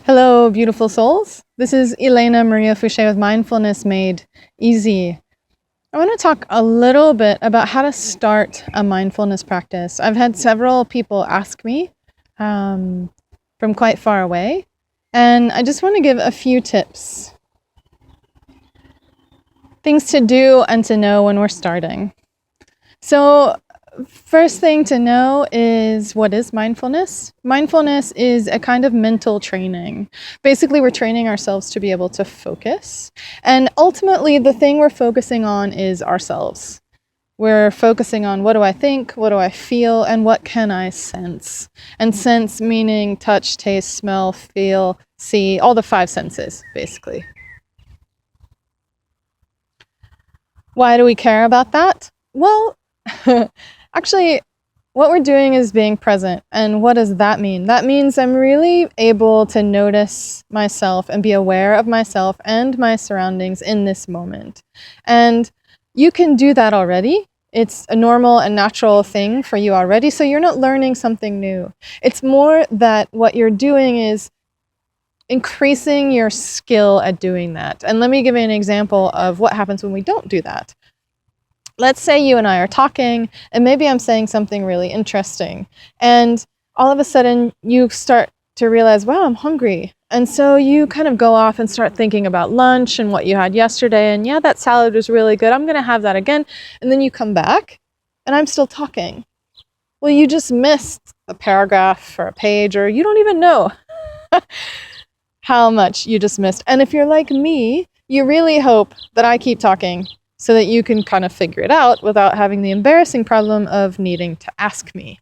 Hello, beautiful souls. This is Elena Maria Fouché with Mindfulness Made Easy. I want to talk a little bit about how to start a mindfulness practice. I've had several people ask me from quite far away, and I just want to give a few tips. Things to do and to know when we're starting. So, first thing to know is, what is mindfulness? Mindfulness is a kind of mental training. Basically, we're training ourselves to be able to focus. And ultimately, the thing we're focusing on is ourselves. We're focusing on, what do I think, what do I feel, and what can I sense? And sense meaning touch, taste, smell, feel, see, all the five senses, basically. Why do we care about that? Well, actually, what we're doing is being present. And what does that mean? That means I'm really able to notice myself and be aware of myself and my surroundings in this moment. And you can do that already. It's a normal and natural thing for you already, so you're not learning something new. It's more that what you're doing is increasing your skill at doing that. And let me give you an example of what happens when we don't do that. Let's say you and I are talking, and maybe I'm saying something really interesting, and all of a sudden you start to realize, wow, I'm hungry. And so you kind of go off and start thinking about lunch and what you had yesterday, and yeah, that salad was really good, I'm going to have that again. And then you come back, and I'm still talking. Well, you just missed a paragraph or a page, or you don't even know how much you just missed. And if you're like me, you really hope that I keep talking so that you can kind of figure it out without having the embarrassing problem of needing to ask me.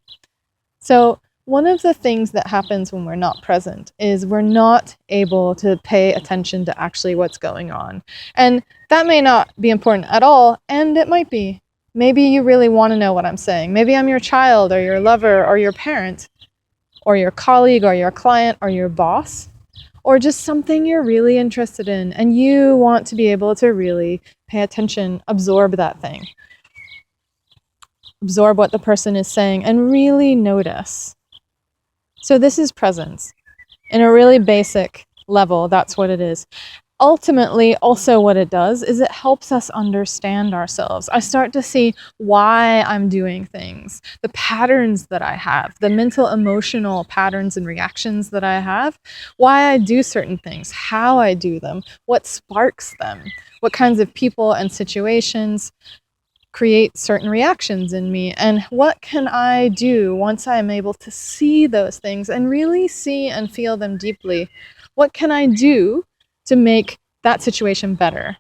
So one of the things that happens when we're not present is we're not able to pay attention to actually what's going on. And that may not be important at all, and it might be. Maybe you really want to know what I'm saying. Maybe I'm your child or your lover or your parent or your colleague or your client or your boss, or just something you're really interested in and you want to be able to really pay attention, absorb that thing. Absorb what the person is saying and really notice. So this is presence. In a really basic level, that's what it is. Ultimately, also what it does is it helps us understand ourselves. I start to see why I'm doing things, the patterns that I have, the mental, emotional patterns and reactions that I have, why I do certain things, how I do them, what sparks them, what kinds of people and situations create certain reactions in me, and what can I do once I'm able to see those things and really see and feel them deeply? What can I do to make that situation better?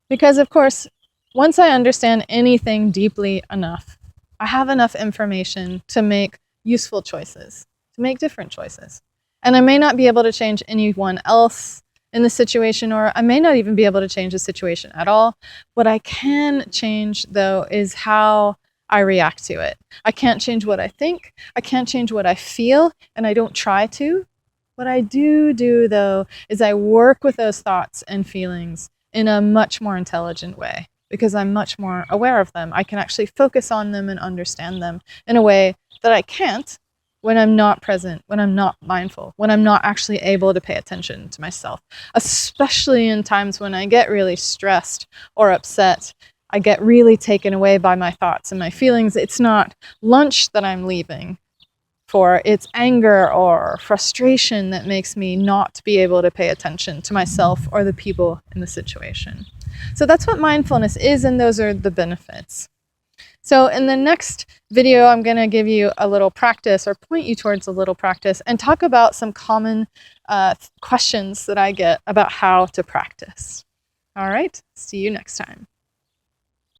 Because, of course, once I understand anything deeply enough, I have enough information to make useful choices, to make different choices. And I may not be able to change anyone else in the situation, or I may not even be able to change the situation at all. What I can change, though, is how I react to it. I can't change what I think, I can't change what I feel, and I don't try to. What I do, though, is I work with those thoughts and feelings in a much more intelligent way because I'm much more aware of them. I can actually focus on them and understand them in a way that I can't when I'm not present, when I'm not mindful, when I'm not actually able to pay attention to myself, especially in times when I get really stressed or upset. I get really taken away by my thoughts and my feelings. It's not lunch that I'm leaving for, it's anger or frustration that makes me not be able to pay attention to myself or the people in the situation. So that's what mindfulness is, and those are the benefits. So in the next video, I'm going to give you a little practice, or point you towards a little practice, and talk about some common questions that I get about how to practice. All right, see you next time.